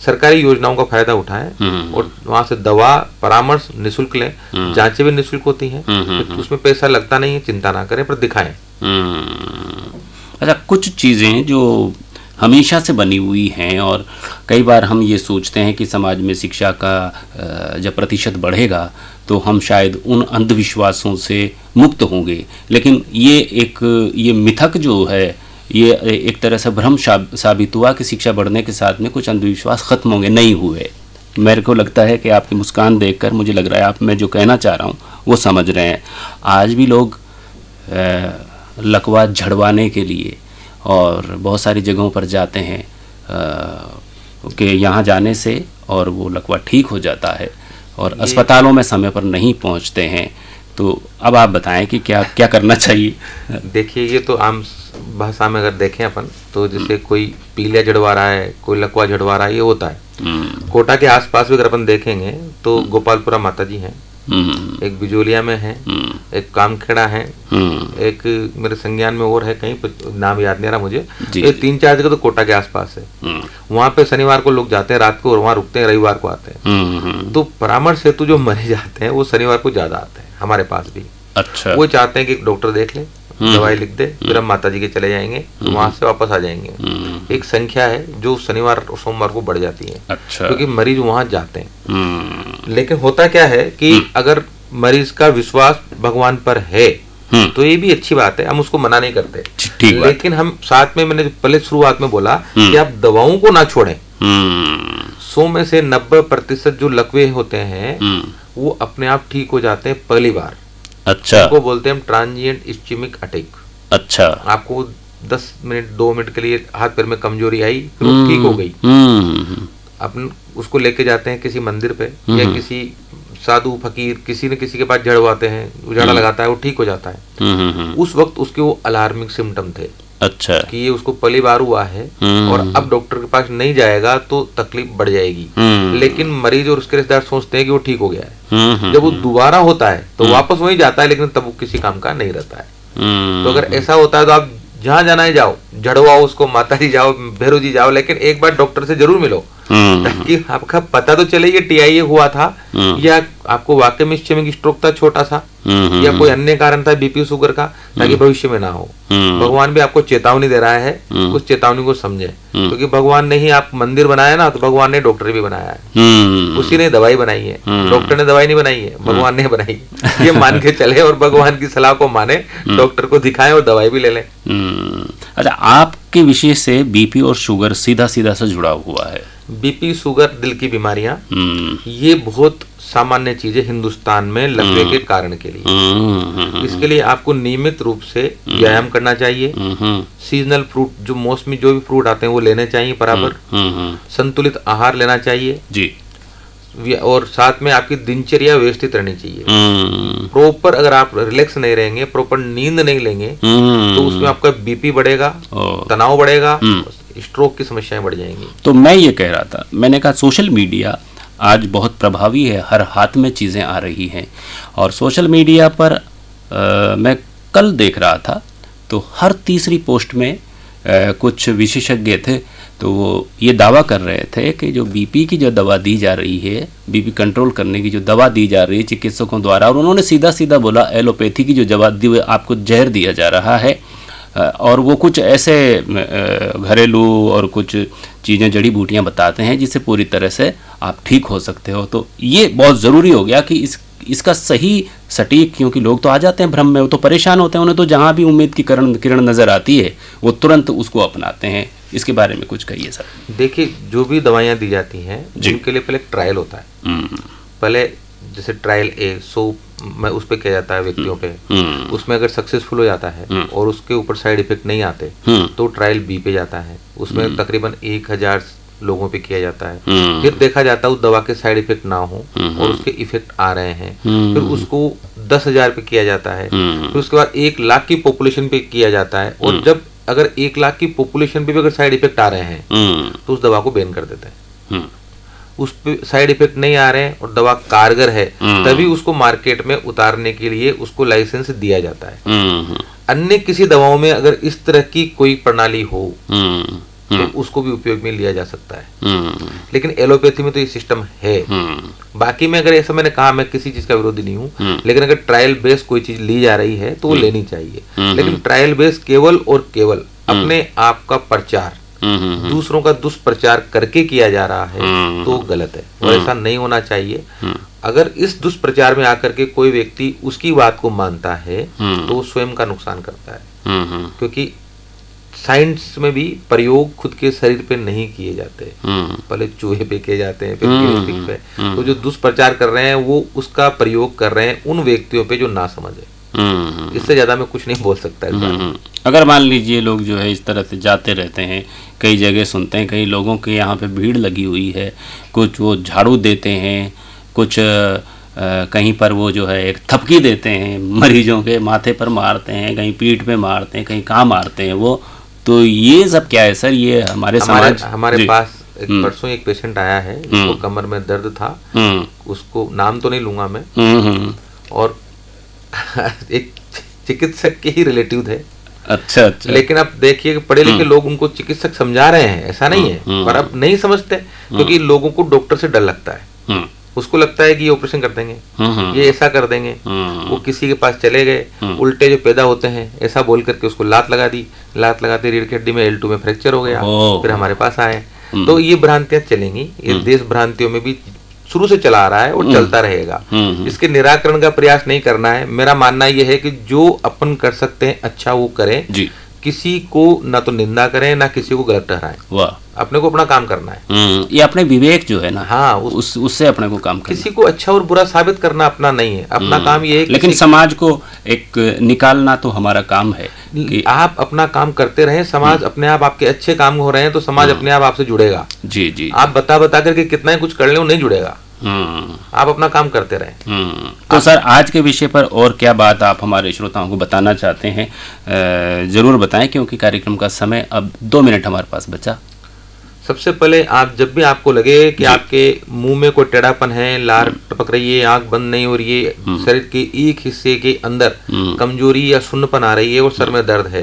सरकारी योजनाओं का फायदा उठाएं और वहां से दवा परामर्श निःशुल्क लें, जांचें भी निःशुल्क होती हैं, उसमें पैसा लगता नहीं है, चिंता ना करें, पर दिखाएं। अच्छा, कुछ चीजें जो हमेशा से बनी हुई हैं और कई बार हम ये सोचते हैं कि समाज में शिक्षा का जब प्रतिशत बढ़ेगा तो हम शायद उन अंधविश्वासों से मुक्त होंगे, लेकिन ये मिथक जो है, ये एक तरह से भ्रम साबित हुआ कि शिक्षा बढ़ने के साथ में कुछ अंधविश्वास खत्म होंगे, नहीं हुए। मेरे को लगता है कि आपकी मुस्कान देखकर मुझे लग रहा है आप मैं जो कहना चाह रहा हूँ वो समझ रहे हैं। आज भी लोग लकवा झड़वाने के लिए और बहुत सारी जगहों पर जाते हैं कि यहाँ जाने से और वो लकवा ठीक हो जाता है, और अस्पतालों में समय पर नहीं पहुँचते हैं। तो अब आप बताएं कि क्या क्या करना चाहिए। देखिए, ये तो आम भाषा में अगर देखें अपन तो जैसे कोई पीलिया झड़वा रहा है, कोई लकवा झड़वा रहा है, ये होता है। कोटा के आसपास भी अगर अपन देखेंगे तो गोपालपुरा माता जी हैं, एक बिजोलिया में है, एक कामखेड़ा है, एक मेरे संज्ञान में और है, कहीं नाम याद नहीं आ रहा मुझे। ये 3-4 जगह तो कोटा के आसपास है। वहां पे शनिवार को लोग जाते हैं रात को और वहां रुकते हैं, रविवार को आते हैं। तो परामर्श हेतु जो मरीज आते हैं वो शनिवार को ज्यादा आते हैं हमारे पास भी। अच्छा, वो चाहते हैं कि डॉक्टर देख ले, दवाई लिख दे, फिर हम माता जी के चले जाएंगे, वहां से वापस आ जाएंगे। एक संख्या है जो शनिवार और सोमवार को बढ़ जाती है। अच्छा, क्योंकि मरीज वहां जाते हैं। लेकिन होता क्या है कि अगर मरीज का विश्वास भगवान पर है तो ये भी अच्छी बात है, हम उसको मना नहीं करते। लेकिन हम साथ में, मैंने पहले शुरुआत में बोला कि आप दवाओं को ना छोड़ें। 100 में से 90% जो लकवे होते हैं वो अपने आप ठीक हो जाते हैं पहली बार। अच्छा, उनको बोलते हैं हम ट्रांजिएंट इस्चेमिक अटैक। अच्छा, आपको 10 मिनट 2 मिनट के लिए हाथ पैर में कमजोरी आई, फिर वो ठीक हो गई। अपन उसको लेके जाते हैं किसी मंदिर पे या किसी साधु फकीर, किसी न किसी के पास झड़वाते हैं, उजाड़ा लगाता है, वो ठीक हो जाता है। उस वक्त उसके वो अलार्मिंग सिम्टम थे। अच्छा, कि ये उसको पहली बार हुआ है और अब डॉक्टर के पास नहीं जाएगा तो तकलीफ बढ़ जाएगी। लेकिन मरीज और उसके रिश्तेदार सोचते हैं कि वो ठीक हो गया है। जब वो दोबारा होता है तो वापस वहीं जाता है, लेकिन तब वो किसी काम का नहीं रहता है। तो अगर ऐसा होता है तो आप जहाँ जाना है जाओ, झड़वाओ उसको, माता जी जाओ, भैरव जी जाओ, लेकिन एक बार डॉक्टर से जरूर मिलो ताकि आपका पता तो चले ये TIA हुआ था या आपको वाकई में इस्चेमिक स्ट्रोक था छोटा सा, या कोई अन्य कारण था BP शुगर का, ताकि भविष्य में ना हो। भगवान भी आपको चेतावनी दे रहा है, उस चेतावनी को समझे। क्योंकि भगवान ने ही आप मंदिर बनाया ना, तो भगवान ने डॉक्टर भी बनाया है, उसी ने दवाई बनाई है, डॉक्टर ने दवाई नहीं बनाई है, भगवान ने बनाई। ये मान के चले और भगवान की सलाह को माने, डॉक्टर को दिखाएं और दवाई भी ले लें। अच्छा, आपके विषय से BP और शुगर सीधा सीधा से जुड़ा हुआ है। BP शुगर दिल की बीमारियां, ये बहुत सामान्य चीज है हिंदुस्तान में लकवे के कारण के लिए। इसके लिए आपको नियमित रूप से व्यायाम करना चाहिए। सीजनल फ्रूट, जो मौसमी जो भी फ्रूट आते हैं वो लेने चाहिए बराबर। संतुलित आहार लेना चाहिए जी, और साथ में आपकी दिनचर्या व्यवस्थित रहनी चाहिए। प्रॉपर अगर आप रिलैक्स नहीं रहेंगे, प्रॉपर नींद नहीं लेंगे तो उसमें आपका BP बढ़ेगा, तनाव बढ़ेगा, स्ट्रोक की समस्याएं बढ़ जाएंगी। तो मैं ये कह रहा था, मैंने कहा सोशल मीडिया आज बहुत प्रभावी है, हर हाथ में चीज़ें आ रही हैं, और सोशल मीडिया पर मैं कल देख रहा था तो हर तीसरी पोस्ट में कुछ विशेषज्ञ थे, तो वो ये दावा कर रहे थे कि जो BP की जो दवा दी जा रही है, BP कंट्रोल करने की जो दवा दी जा रही है चिकित्सकों द्वारा, और उन्होंने सीधा सीधा बोला एलोपैथी की जो दवा दी, आपको जहर दिया जा रहा है, और वो कुछ ऐसे घरेलू और कुछ चीज़ें जड़ी बूटियां बताते हैं जिससे पूरी तरह से आप ठीक हो सकते हो। तो ये बहुत ज़रूरी हो गया कि इसका सही सटीक, क्योंकि लोग तो आ जाते हैं भ्रम में, वो तो परेशान होते हैं, उन्हें तो जहाँ भी उम्मीद की किरण नज़र आती है वो तुरंत उसको अपनाते हैं इसके बारे में कुछ कहिए सर। देखिए, जो भी दवाइयाँ दी जाती हैं उनके लिए पहले ट्रायल होता है। पहले जैसे ट्रायल ए 100 में उस पे किया जाता है व्यक्तियों पे, उसमें अगर सक्सेसफुल हो जाता है और उसके ऊपर साइड इफेक्ट नहीं आते तो ट्रायल बी पे जाता है, उसमें तकरीबन 1000 लोगों पे किया जाता है। फिर देखा जाता है उस दवा के साइड इफेक्ट ना हो और उसके इफेक्ट आ रहे हैं, फिर उसको 10,000 पे किया जाता है, फिर उसके बाद 1 लाख की पॉपुलेशन पे किया जाता है, और जब अगर 1 लाख की पॉपुलेशन पे भी अगर साइड इफेक्ट आ रहे हैं तो उस दवा को बैन कर देते हैं। उस पे साइड इफेक्ट नहीं आ रहे हैं और दवा कारगर है तभी उसको मार्केट में उतारने के लिए उसको लाइसेंस दिया जाता है। अन्य किसी दवाओं में अगर इस तरह की कोई प्रणाली हो तो उसको भी उपयोग में लिया जा सकता है, लेकिन एलोपैथी में तो ये सिस्टम है। बाकी में अगर ऐसा मैंने कहा, मैं किसी चीज का विरोधी नहीं हूँ, लेकिन अगर ट्रायल बेस कोई चीज ली जा रही है तो वो लेनी चाहिए, लेकिन ट्रायल बेस केवल और केवल अपने आप का प्रचार, दूसरों का दुष्प्रचार करके किया जा रहा है तो गलत है और ऐसा नहीं होना चाहिए। अगर इस दुष्प्रचार में आकर के कोई व्यक्ति उसकी बात को मानता है तो वो स्वयं का नुकसान करता है, क्योंकि साइंस में भी प्रयोग खुद के शरीर पे नहीं किए जाते, पहले चूहे पे किए जाते हैं, फिर गिरफ्त पे। तो जो दुष्प्रचार कर रहे हैं वो उसका प्रयोग कर रहे हैं उन व्यक्तियों पे जो ना समझे। इससे ज्यादा मैं कुछ नहीं बोल सकता इस बारे में। अगर मान लीजिए लोग जो है इस तरह से जाते रहते हैं, कई जगह सुनते हैं, कई लोगों के यहाँ पे भीड़ लगी हुई है, कुछ वो झाड़ू देते हैं, कुछ कहीं पर वो जो है एक थपकी देते हैं, मरीजों के माथे पर मारते हैं, कहीं पीठ पे मारते हैं, कहीं कहाँ मारते हैं वो, तो ये सब क्या है सर? ये हमारे पास परसों एक पेशेंट आया है जिसको कमर में दर्द था, उसको नाम तो नहीं लूंगा मैं, और एक चिकित्सक के ही रिलेटिव थे। अच्छा। लेकिन अब देखिए कि पढ़े लिखे लोग उनको चिकित्सक समझा रहे हैं, ऐसा नहीं है, पर अब नहीं समझते क्योंकि लोगों को डॉक्टर से डर लगता है। उसको लगता है कि ये ऑपरेशन कर देंगे, ये ऐसा कर देंगे। वो किसी के पास चले गए, उल्टे जो पैदा होते हैं ऐसा बोल करके उसको लात लगा दी, लात लगाते रीढ़ की हड्डी में L2 में फ्रैक्चर हो गया, फिर हमारे पास आए। तो ये भ्रांतियां चलेंगी, ये देश भ्रांतियों में भी शुरू से चला आ रहा है और चलता रहेगा। इसके निराकरण का प्रयास नहीं करना है। मेरा मानना यह है कि जो अपन कर सकते हैं अच्छा वो करें, किसी को ना तो निंदा करें ना किसी को गलत ठहराएं। वाह, अपने को अपना काम करना है। ये अपने विवेक जो है ना, हाँ, उससे अपने को काम करना। किसी को अच्छा और बुरा साबित करना अपना नहीं है, अपना काम ये है। लेकिन समाज को एक निकालना तो हमारा काम है कि आप अपना काम करते रहें। समाज अपने आप आपके अच्छे काम हो रहे हैं तो समाज अपने आप आपसे जुड़ेगा। जी जी, आप बता करके कितना ही कुछ कर ले, वो नहीं जुड़ेगा। आप अपना काम करते रहें। तो सर, आज के विषय पर और क्या बात आप हमारे श्रोताओं को बताना चाहते हैं, जरूर बताएं, क्योंकि कार्यक्रम का समय अब 2 मिनट हमारे पास बचा। सबसे पहले आप जब भी आपको लगे कि आपके मुंह में कोई टेढ़ापन है, लार टपक रही है, आंख बंद नहीं हो रही है, शरीर के एक हिस्से के अंदर कमजोरी या सुन्नपन आ रही है और सर में दर्द है,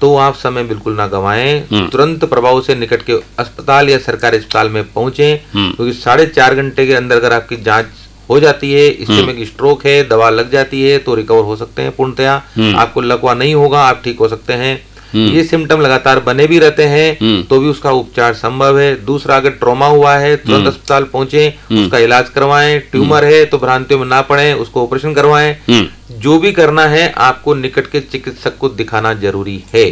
तो आप समय बिल्कुल ना गंवाएं, तुरंत प्रभाव से निकट के अस्पताल या सरकारी अस्पताल में पहुंचे, क्योंकि 4.5 घंटे के अंदर अगर आपकी जांच हो जाती है, इस्केमिक स्ट्रोक है, दवा लग जाती है तो रिकवर हो सकते हैं पूर्णतया। आपको लकवा नहीं होगा, आप ठीक हो सकते हैं। ये सिम्टम लगातार बने भी रहते हैं तो भी उसका उपचार संभव है। दूसरा, अगर ट्रॉमा हुआ है तुरंत अस्पताल पहुंचे, उसका इलाज करवाएं। ट्यूमर है तो भ्रांतियों में ना पड़े, उसको ऑपरेशन करवाएं। जो भी करना है आपको निकट के चिकित्सक को दिखाना जरूरी है।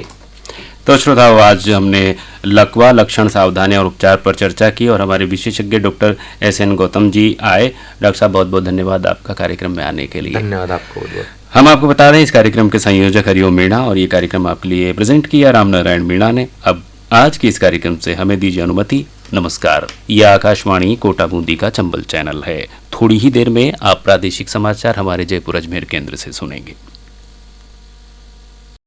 तो श्रोताओं, आज हमने लकवा, लक्षण, सावधानियां और उपचार पर चर्चा की और हमारे विशेषज्ञ डॉक्टर SN गौतम जी आए। डॉक्टर साहब, बहुत बहुत धन्यवाद आपका कार्यक्रम में आने के लिए। धन्यवाद आपको। हम आपको बता दें, इस कार्यक्रम के संयोजक हरिओम मीणा और ये कार्यक्रम आपके लिए प्रेजेंट किया रामनारायण मीणा ने। अब आज के इस कार्यक्रम से हमें दीजिए अनुमति। नमस्कार। यह आकाशवाणी कोटा बूंदी का चंबल चैनल है। थोड़ी ही देर में आप प्रादेशिक समाचार हमारे जयपुर अजमेर केंद्र से सुनेंगे।